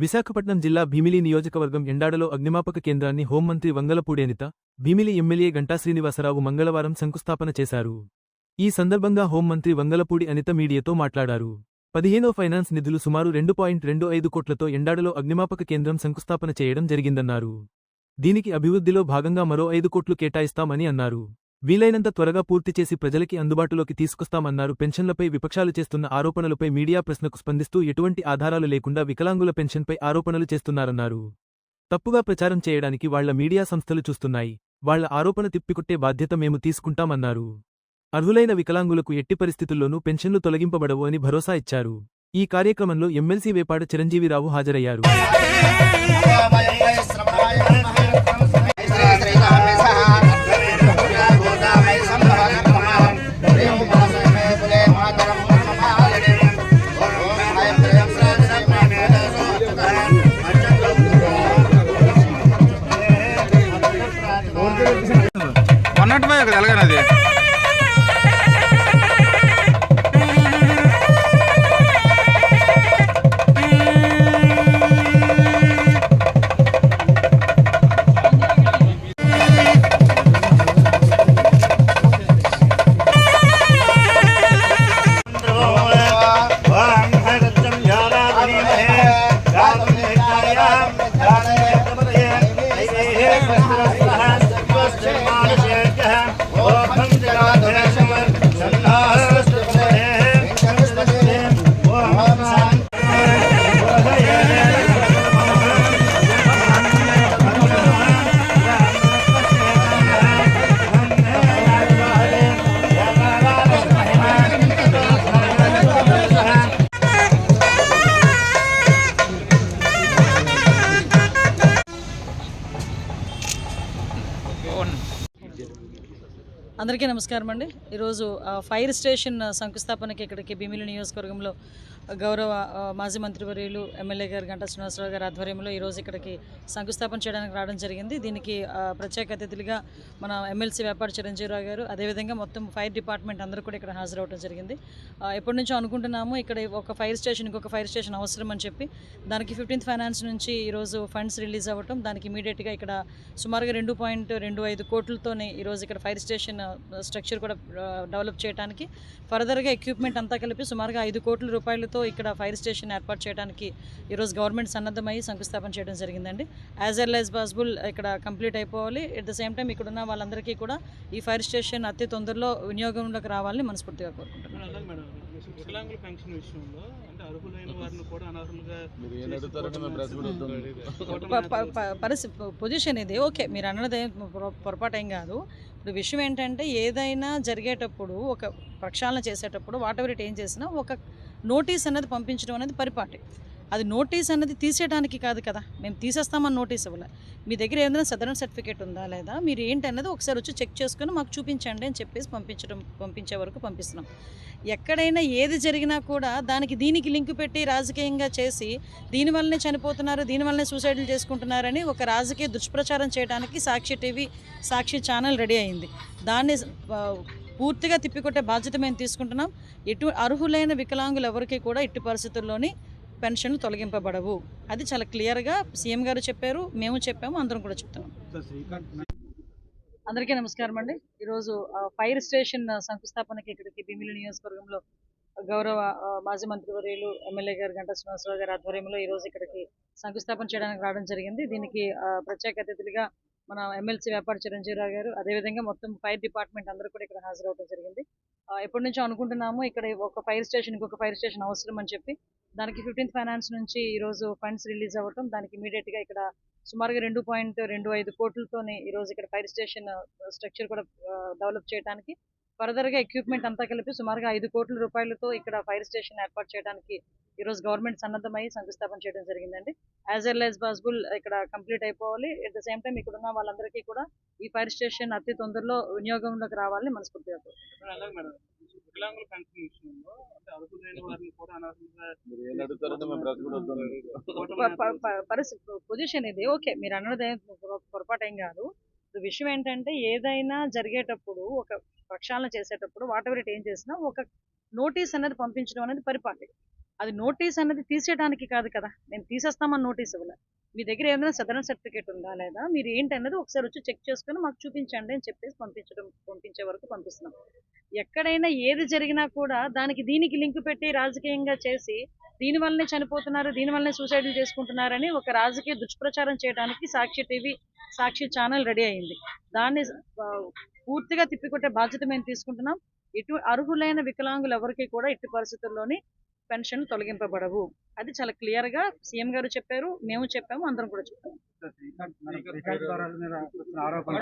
విశాఖపట్నం జిల్లా భీమిలి నియోజకవర్గం ఎండాడలో అగ్నిమాపక కేంద్రాన్ని హోంమంత్రి వంగలపూడి అనిత, భీమిలి ఎమ్మెల్యే గంటా శ్రీనివాసరావు మంగళవారం శంకుస్థాపన చేశారు. ఈ సందర్భంగా హోంమంత్రి వంగలపూడి అనిత మీడియాతో మాట్లాడారు. 15వ ఫైనాన్స్ నిధులు సుమారు 2.25 కోట్లతో ఎండాడలో అగ్నిమాపక కేంద్రం శంకుస్థాపన చేయడం జరిగిందన్నారు. దీనికి అభివృద్ధిలో భాగంగా మరో 5 కోట్లు కేటాయిస్తామని అన్నారు. వీలైనంత త్వరగా పూర్తి చేసి ప్రజలకి అందుబాటులోకి తీసుకొస్తామన్నారు. పెన్షన్లపై విపక్షాలు చేస్తున్న ఆరోపణలపై మీడియా ప్రశ్నకు స్పందిస్తూ ఎటువంటి ఆధారాలు లేకుండా వికలాంగుల పెన్షన్పై ఆరోపణలు చేస్తున్నారన్నారు. తప్పుగా ప్రచారం చేయడానికి వాళ్ల మీడియా సంస్థలు చూస్తున్నాయి. వాళ్ల ఆరోపణ తిప్పికొట్టే బాధ్యత మేము తీసుకుంటామన్నారు. అర్హులైన వికలాంగులకు ఎట్టి పరిస్థితుల్లోనూ పెన్షన్లు తొలగింపబడవు అని భరోసా ఇచ్చారు. ఈ కార్యక్రమంలో ఎమ్మెల్సీ వేపాడ చిరంజీవిరావు హాజరయ్యారు. అందరికీ నమస్కారం అండి. ఈరోజు ఫైర్ స్టేషన్ శంకుస్థాపనకి ఇక్కడికి భీమిలి నియోజకవర్గంలో గౌరవ మాజీ మంత్రివర్యులు ఎమ్మెల్యే గారు గంటా శ్రీనివాసరావు గారి ఆధ్వర్యంలో ఈరోజు ఇక్కడికి శంకుస్థాపన చేయడానికి రావడం జరిగింది. దీనికి ప్రత్యేక అతిథులుగా మన ఎమ్మెల్సీ వేపాడ చిరంజీవిరావు గారు, అదేవిధంగా మొత్తం ఫైర్ డిపార్ట్మెంట్ అందరూ కూడా ఇక్కడ హాజరవడం జరిగింది. ఎప్పటి నుంచో అనుకుంటున్నాము ఇక్కడ ఒక ఫైర్ స్టేషన్, ఇంకొక ఫైర్ స్టేషన్ అవసరం అని చెప్పి. దానికి 15th ఫైనాన్స్ నుంచి ఈరోజు ఫండ్స్ రిలీజ్ అవ్వటం, దానికి ఇమీడియట్గా ఇక్కడ సుమారుగా 2.25 కోట్లతోనే ఈరోజు ఇక్కడ ఫైర్ స్టేషన్ స్ట్రక్చర్ కూడా డెవలప్ చేయడానికి, ఫర్దర్గా ఎక్విప్మెంట్ అంతా కలిపి సుమారుగా 5 కోట్ల రూపాయలతో ఇక్కడ ఫైర్ స్టేషన్ ఏర్పాటు చేయడానికి ఈరోజు గవర్నమెంట్ సన్నద్ధమై శంకుస్థాపన చేయడం జరిగిందండి. యాజ్ ఎర్లీ యాజ్ పాసిబుల్ ఇక్కడ కంప్లీట్ అయిపోవాలి. ఎట్ ద సేమ్ టైం ఇక్కడ ఉన్న వాళ్ళందరికీ కూడా ఈ ఫైర్ స్టేషన్ అతి తొందరలో వినియోగంలోకి రావాలని మనస్ఫూర్తిగా కోరుకుంటున్నాను. పొజిషన్ ఇది ఓకే, మీరు అన్నది పొరపాటు ఏం కాదు. ఇప్పుడు విషయం ఏంటంటే ఏదైనా జరిగేటప్పుడు, ఒక ప్రక్షాళన చేసేటప్పుడు వాట్ ఎవర్ ఇట్ ఏం చేసినా ఒక నోటీస్ అన్నది పంపించడం అనేది పరిపాటి. అది నోటీస్ అన్నది తీసేయడానికి కాదు కదా, మేము తీసేస్తామని నోటీస్ ఇవ్వాలి. మీ దగ్గర ఏదైనా సదరన్ సర్టిఫికేట్ ఉందా లేదా, మీరు ఏంటి అన్నది ఒకసారి వచ్చి చెక్ చేసుకొని మాకు చూపించండి అని చెప్పేసి పంపించే వరకు పంపిస్తున్నాం. ఎక్కడైనా ఏది జరిగినా కూడా దానికి దీనికి లింక్ పెట్టి రాజకీయంగా చేసి దీనివల్లనే చనిపోతున్నారు, దీనివల్లనే సూసైడ్లు చేసుకుంటున్నారని ఒక రాజకీయ దుష్ప్రచారం చేయడానికి సాక్షి టీవీ, సాక్షి ఛానల్ రెడీ అయింది. దాన్ని పూర్తిగా తిప్పికొట్టే బాధ్యత మేము తీసుకుంటున్నాం. అర్హులైన వికలాంగులు ఎవరికి కూడా ఎట్టి పరిస్థితుల్లోని పెన్షన్లు తొలగింపబడవు. అది చాలా క్లియర్గా సీఎం గారు చెప్పారు, మేము చెప్పాము, అందరం కూడా చెప్తున్నాం. అందరికీ నమస్కారం అండి. ఈరోజు ఫైర్ స్టేషన్ శంకుస్థాపనకి ఇక్కడికి భీమిలి నియోజకవర్గంలో గౌరవ మాజీ మంత్రివర్యులు ఎమ్మెల్యే గారు గంటా శ్రీనివాసరావు గారి ఆధ్వర్యంలో ఈరోజు ఇక్కడికి శంకుస్థాపన చేయడానికి రావడం జరిగింది. దీనికి ప్రత్యేక అతిథులుగా మన ఎమ్మెల్సీ వేపాడ చిరంజీవిరావు గారు, అదేవిధంగా మొత్తం ఫైర్ డిపార్ట్మెంట్ అందరూ కూడా ఇక్కడ హాజరవడం జరిగింది. ఎప్పటి నుంచో అనుకుంటున్నాము ఇక్కడ ఒక ఫైర్ స్టేషన్, ఇంకొక ఫైర్ స్టేషన్ అవసరం అని చెప్పి. దానికి 15th ఫైనాన్స్ నుంచి ఈరోజు ఫండ్స్ రిలీజ్ అవ్వటం, దానికి ఇమీడియట్గా ఇక్కడ సుమారుగా 2.25 కోట్లతోనే ఈరోజు ఇక్కడ ఫైర్ స్టేషన్ స్ట్రక్చర్ కూడా డెవలప్ చేయడానికి, ఫర్దర్గా ఎక్విప్మెంట్ అంతా కలిపి సుమారుగా 5 కోట్ల రూపాయలతో ఇక్కడ ఫైర్ స్టేషన్ ఏర్పాటు చేయడానికి ఈరోజు గవర్నమెంట్ సన్నద్ధమై శంకుస్థాపన చేయడం జరిగిందండి. యాజ్ ఎర్లీ యాజ్ పాసిబుల్ ఇక్కడ కంప్లీట్ అయిపోవాలి. ఎట్ ద సేమ్ టైం ఇక్కడ ఉన్న వాళ్ళందరికీ కూడా ఈ ఫైర్ స్టేషన్ అతి తొందరలో వినియోగంలోకి రావాలని మనస్ఫూర్తిగా కోరుకుంటున్నాను. వికలాంగుల పెన్షన్ విషయంలో అంటే అదుపు లేని వారిని కూడా అనర్హులుగా పొజిషన్ ఇది ఓకే, మీరు అన్నది పొరపాటు ఏం కాదు. ఇప్పుడు విషయం ఏంటంటే ఏదైనా జరిగేటప్పుడు ఒక ప్రక్షాళన చేసేటప్పుడు వాట్ ఎవర్ ఇట్ ఏం చేసినా ఒక నోటీస్ అనేది పంపించడం అనేది పరిపాటి. అది నోటీస్ అనేది తీసేయడానికి కాదు కదా, నేను తీసేస్తామని నోటీస్ ఇవ్వలే. మీ దగ్గర ఏదైనా సదరన్ సర్టిఫికేట్ ఉందా లేదా, మీరు ఏంటన్నది ఒకసారి వచ్చి చెక్ చేసుకుని మాకు చూపించండి అని చెప్పేసి పంపించే వరకు పంపిస్తున్నాం. ఎక్కడైనా ఏది జరిగినా కూడా దానికి దీనికి లింక్ పెట్టి రాజకీయంగా చేసి దీని వల్లనే చనిపోతున్నారు, దీని వల్లనే సూసైడ్లు చేసుకుంటున్నారని ఒక రాజకీయ దుష్ప్రచారం చేయడానికి సాక్షి టీవీ, సాక్షి ఛానల్ రెడీ అయింది. దాన్ని పూర్తిగా తిప్పికొట్టే బాధ్యత మేము తీసుకుంటున్నాం. అర్హులైన వికలాంగులు ఎవరికి కూడా ఎట్టి పరిస్థితుల్లోని పెన్షన్ తొలగింపబడవు. అది చాలా క్లియర్ గా సీఎం గారు చెప్పారు, మేము చెప్పాము, అందరం కూడా చెప్పాము. ఆరోపణ